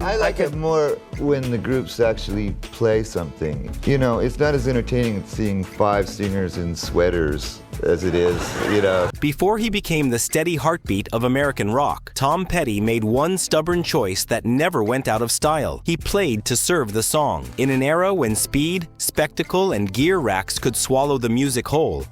I like it more when the groups actually play something. You know, it's not as entertaining seeing 5 singers in sweaters as it is, you know. Before he became the steady heartbeat of American rock, Tom Petty made one stubborn choice that never went out of style. He played to serve the song. In an era when speed, spectacle, and gear racks could swallow the music whole,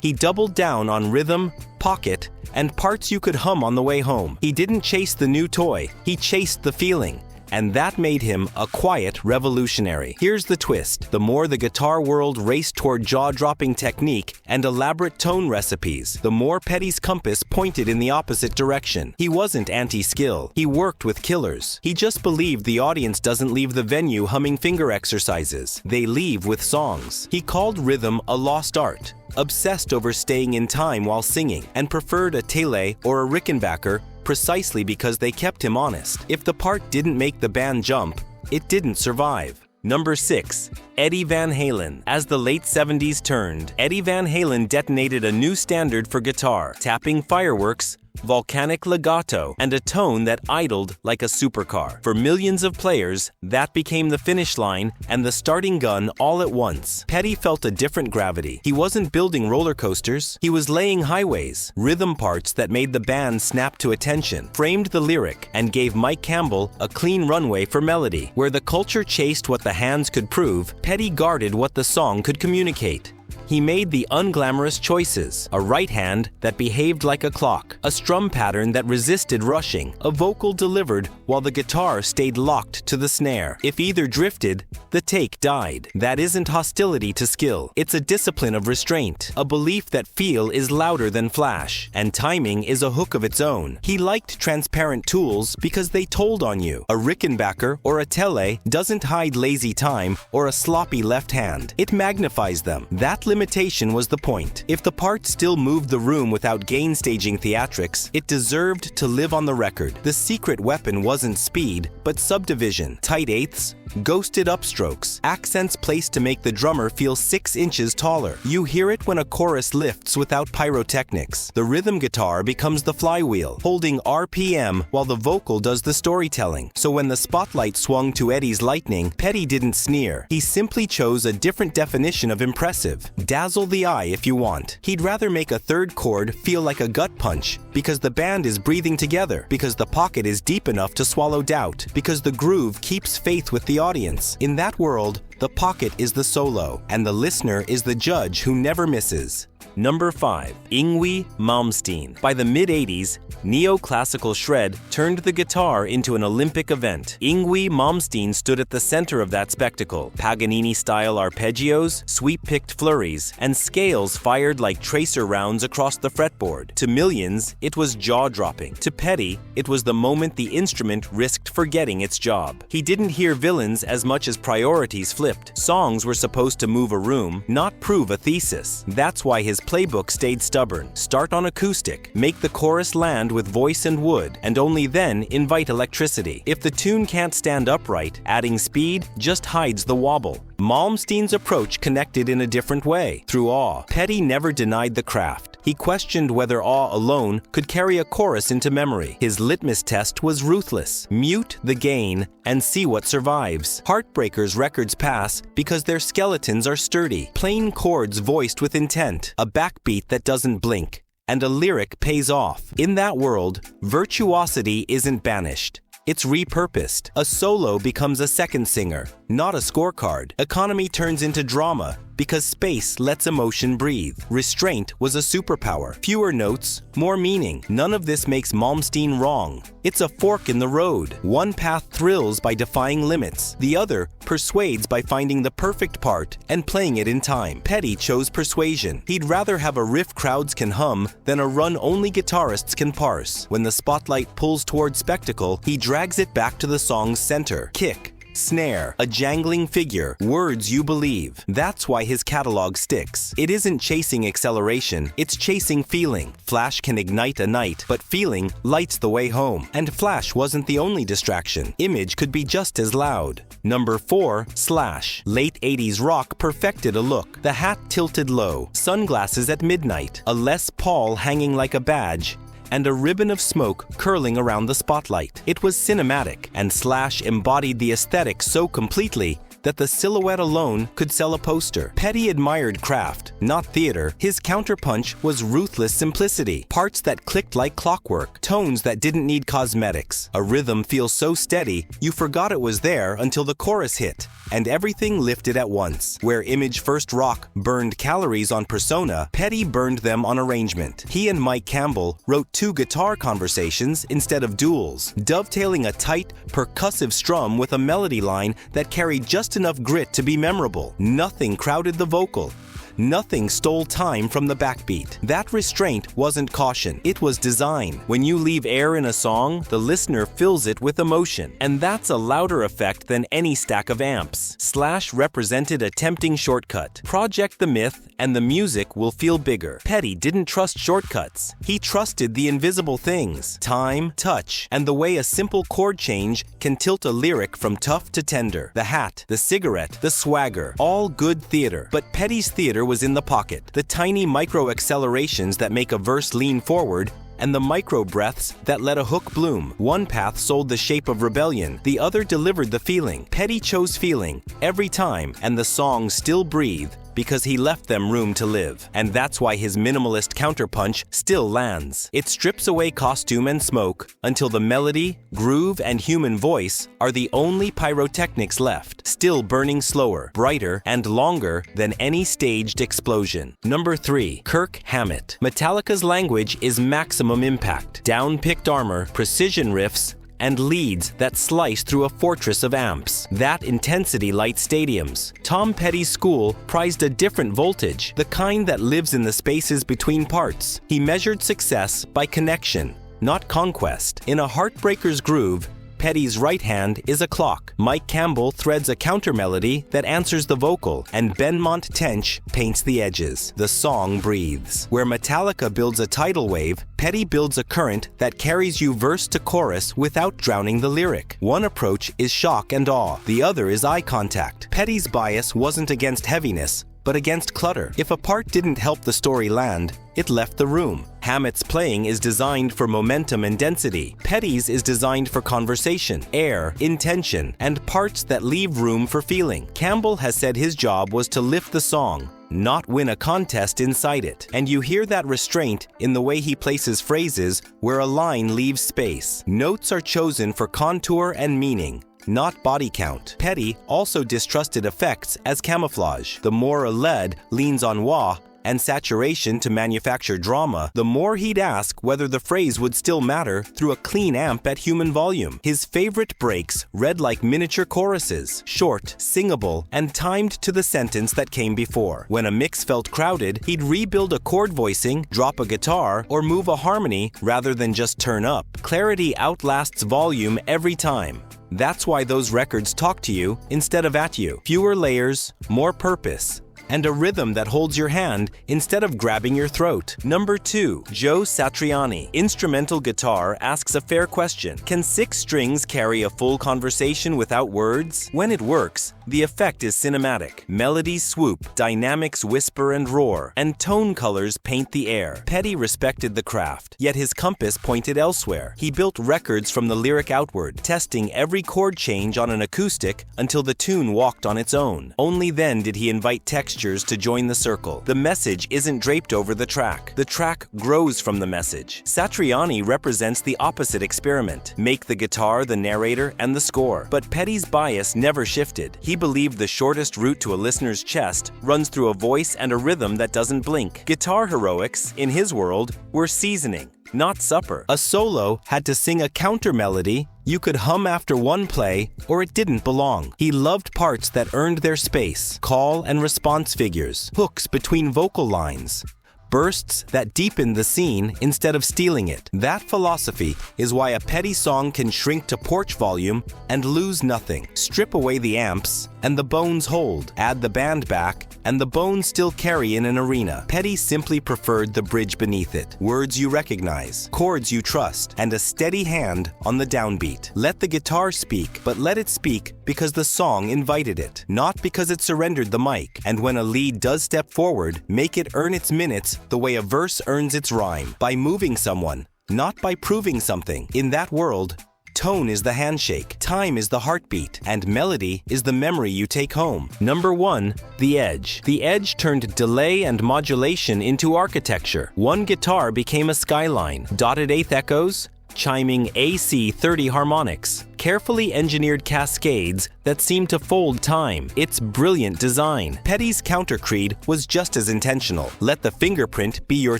he doubled down on rhythm, pocket, and parts you could hum on the way home. He didn't chase the new toy, he chased the feeling. And that made him a quiet revolutionary. Here's the twist. The more the guitar world raced toward jaw-dropping technique and elaborate tone recipes, the more Petty's compass pointed in the opposite direction. He wasn't anti-skill. He worked with killers. He just believed the audience doesn't leave the venue humming finger exercises. They leave with songs. He called rhythm a lost art, obsessed over staying in time while singing, and preferred a Tele or a Rickenbacker precisely because they kept him honest. If the part didn't make the band jump, it didn't survive. Number 6. Eddie Van Halen. As the late 70s turned, Eddie Van Halen detonated a new standard for guitar, tapping fireworks, volcanic legato, and a tone that idled like a supercar. For millions of players, that became the finish line and the starting gun all at once. Petty felt a different gravity. He wasn't building roller coasters, he was laying highways, rhythm parts that made the band snap to attention, framed the lyric, and gave Mike Campbell a clean runway for melody. Where the culture chased what the hands could prove, Petty guarded what the song could communicate. He made the unglamorous choices: a right hand that behaved like a clock, a strum pattern that resisted rushing, a vocal delivered while the guitar stayed locked to the snare. If either drifted, the take died. That isn't hostility to skill. It's a discipline of restraint, a belief that feel is louder than flash, and timing is a hook of its own. He liked transparent tools because they told on you. A Rickenbacker or a Tele doesn't hide lazy time or a sloppy left hand. It magnifies them. That limitation was the point. If the part still moved the room without gainstaging theatrics, it deserved to live on the record. The secret weapon wasn't speed, but subdivision, tight eighths, ghosted upstrokes, accents placed to make the drummer feel 6 inches taller. You hear it when a chorus lifts without pyrotechnics. The rhythm guitar becomes the flywheel, holding RPM while the vocal does the storytelling. So when the spotlight swung to Eddie's lightning, Petty didn't sneer. He simply chose a different definition of impressive. Dazzle the eye if you want. He'd rather make a third chord feel like a gut punch, because the band is breathing together, because the pocket is deep enough to swallow doubt, because the groove keeps faith with the audience. In that world, the pocket is the solo, and the listener is the judge who never misses. Number 5. Yngwie Malmsteen. By the mid-80s, neoclassical shred turned the guitar into an Olympic event. Yngwie Malmsteen stood at the center of that spectacle. Paganini-style arpeggios, sweep-picked flurries, and scales fired like tracer rounds across the fretboard. To millions, it was jaw-dropping. To Petty, it was the moment the instrument risked forgetting its job. He didn't hear villains as much as priorities flipped. Songs were supposed to move a room, not prove a thesis. That's why his playbook stayed stubborn. Start on acoustic, make the chorus land with voice and wood, and only then invite electricity. If the tune can't stand upright, adding speed just hides the wobble. Malmsteen's approach connected in a different way, through awe. Petty never denied the craft. He questioned whether awe alone could carry a chorus into memory. His litmus test was ruthless. Mute the gain and see what survives. Heartbreakers records pass because their skeletons are sturdy. Plain chords voiced with intent. A backbeat that doesn't blink. And a lyric pays off. In that world, virtuosity isn't banished. It's repurposed. A solo becomes a second singer, not a scorecard. Economy turns into drama because space lets emotion breathe. Restraint was a superpower. Fewer notes, more meaning. None of this makes Malmsteen wrong. It's a fork in the road. One path thrills by defying limits. The other persuades by finding the perfect part and playing it in time. Petty chose persuasion. He'd rather have a riff crowds can hum than a run only guitarists can parse. When the spotlight pulls toward spectacle, he drags it back to the song's center. Kick, snare, a jangling figure, words you believe. That's why his catalog sticks. It isn't chasing acceleration, it's chasing feeling. Flash can ignite a night, but feeling lights the way home. And flash wasn't the only distraction. Image could be just as loud. Number 4. Slash. Late 80s rock perfected a look. The hat tilted low, sunglasses at midnight, a Les Paul hanging like a badge, and a ribbon of smoke curling around the spotlight. It was cinematic, and Slash embodied the aesthetic so completely that the silhouette alone could sell a poster. Petty admired craft, not theater. His counterpunch was ruthless simplicity. Parts that clicked like clockwork, tones that didn't need cosmetics. A rhythm feels so steady, you forgot it was there until the chorus hit, and everything lifted at once. Where Image First Rock burned calories on persona, Petty burned them on arrangement. He and Mike Campbell wrote 2 guitar conversations instead of duels, dovetailing a tight, percussive strum with a melody line that carried just enough grit to be memorable. Nothing crowded the vocal. Nothing stole time from the backbeat. That restraint wasn't caution, it was design. When you leave air in a song, the listener fills it with emotion. And that's a louder effect than any stack of amps. Slash represented a tempting shortcut. Project the myth, and the music will feel bigger. Petty didn't trust shortcuts. He trusted the invisible things. Time, touch, and the way a simple chord change can tilt a lyric from tough to tender. The hat, the cigarette, the swagger, all good theater. But Petty's theater was in the pocket. The tiny micro-accelerations that make a verse lean forward, and the micro-breaths that let a hook bloom. One path sold the shape of rebellion, the other delivered the feeling. Petty chose feeling, every time, and the songs still breathe, because he left them room to live. And that's why his minimalist counterpunch still lands. It strips away costume and smoke until the melody, groove, and human voice are the only pyrotechnics left, still burning slower, brighter, and longer than any staged explosion. Number 3. Kirk Hammett. Metallica's language is maximum impact. Down-picked armor, precision riffs, and leads that slice through a fortress of amps. That intensity lights stadiums. Tom Petty's school prized a different voltage, the kind that lives in the spaces between parts. He measured success by connection, not conquest. In a Heartbreaker's groove, Petty's right hand is a clock. Mike Campbell threads a counter melody that answers the vocal, and Benmont Tench paints the edges. The song breathes. Where Metallica builds a tidal wave, Petty builds a current that carries you verse to chorus without drowning the lyric. One approach is shock and awe. The other is eye contact. Petty's bias wasn't against heaviness, but against clutter. If a part didn't help the story land, it left the room. Hammett's playing is designed for momentum and density. Petty's is designed for conversation, air, intention, and parts that leave room for feeling. Campbell has said his job was to lift the song, not win a contest inside it. And you hear that restraint in the way he places phrases where a line leaves space. Notes are chosen for contour and meaning, not body count. Petty also distrusted effects as camouflage. The more a lead leans on wah and saturation to manufacture drama, the more he'd ask whether the phrase would still matter through a clean amp at human volume. His favorite breaks read like miniature choruses, short, singable, and timed to the sentence that came before. When a mix felt crowded, he'd rebuild a chord voicing, drop a guitar, or move a harmony rather than just turn up. Clarity outlasts volume every time. That's why those records talk to you instead of at you. Fewer layers, more purpose, and a rhythm that holds your hand instead of grabbing your throat. Number 2. Joe Satriani. Instrumental guitar asks a fair question. Can 6 strings carry a full conversation without words? When it works, the effect is cinematic. Melodies swoop, dynamics whisper and roar, and tone colors paint the air. Petty respected the craft, yet his compass pointed elsewhere. He built records from the lyric outward, testing every chord change on an acoustic until the tune walked on its own. Only then did he invite texture to join the circle. The message isn't draped over the track. The track grows from the message. Satriani represents the opposite experiment. Make the guitar the narrator and the score. But Petty's bias never shifted. He believed the shortest route to a listener's chest runs through a voice and a rhythm that doesn't blink. Guitar heroics, in his world, were seasoning, not supper. A solo had to sing a counter melody you could hum after one play, or it didn't belong. He loved parts that earned their space, call and response figures, hooks between vocal lines, bursts that deepen the scene instead of stealing it. That philosophy is why a Petty song can shrink to porch volume and lose nothing. Strip away the amps, and the bones hold. Add the band back, and the bones still carry in an arena. Petty simply preferred the bridge beneath it. Words you recognize, chords you trust, and a steady hand on the downbeat. Let the guitar speak, but let it speak because the song invited it, not because it surrendered the mic. And when a lead does step forward, make it earn its minutes the way a verse earns its rhyme, by moving someone, not by proving something. In that world, tone is the handshake, time is the heartbeat, and melody is the memory you take home. Number 1, the Edge. The Edge turned delay and modulation into architecture. One guitar became a skyline, dotted eighth echoes, chiming AC30 harmonics, carefully engineered cascades that seem to fold time. It's brilliant design. Petty's countercreed was just as intentional. Let the fingerprint be your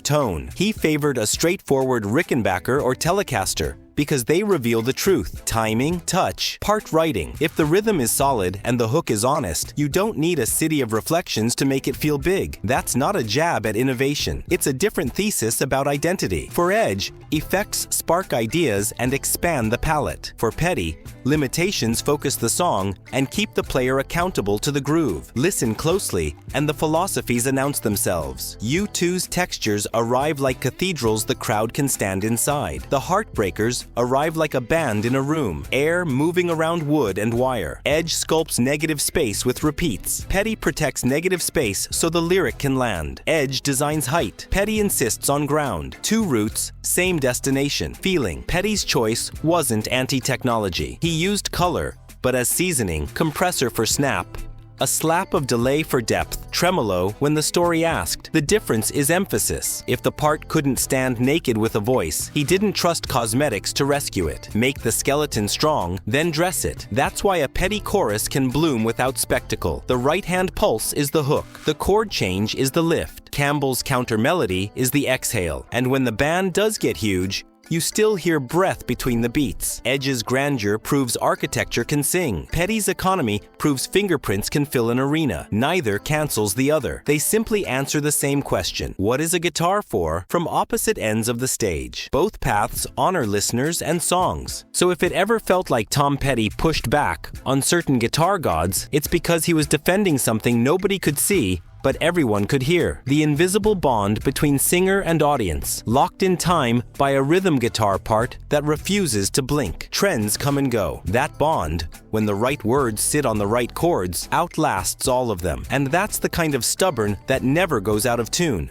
tone. He favored a straightforward Rickenbacker or Telecaster because they reveal the truth. Timing, touch, part writing. If the rhythm is solid and the hook is honest, you don't need a city of reflections to make it feel big. That's not a jab at innovation. It's a different thesis about identity. For Edge, effects spark ideas and expand the palette. For Petty, limitations focus the song and keep the player accountable to the groove. Listen closely, and the philosophies announce themselves. U2's textures arrive like cathedrals the crowd can stand inside. The Heartbreakers arrive like a band in a room, air moving around wood and wire. Edge sculpts negative space with repeats. Petty protects negative space so the lyric can land. Edge designs height. Petty insists on ground. Two routes, same destination. Feeling. Petty's choice wasn't anti-technology. He used color, but as seasoning, compressor for snap, a slap of delay for depth, tremolo when the story asked. The difference is emphasis. If the part couldn't stand naked with a voice, he didn't trust cosmetics to rescue it. Make the skeleton strong, then dress it. That's why a Petty chorus can bloom without spectacle. The right-hand pulse is the hook. The chord change is the lift. Campbell's counter melody is the exhale. And when the band does get huge, you still hear breath between the beats. Edge's grandeur proves architecture can sing. Petty's economy proves fingerprints can fill an arena. Neither cancels the other. They simply answer the same question. What is a guitar for? From opposite ends of the stage. Both paths honor listeners and songs. So if it ever felt like Tom Petty pushed back on certain guitar gods, it's because he was defending something nobody could see but everyone could hear. The invisible bond between singer and audience, locked in time by a rhythm guitar part that refuses to blink. Trends come and go. That bond, when the right words sit on the right chords, outlasts all of them. And that's the kind of stubborn that never goes out of tune.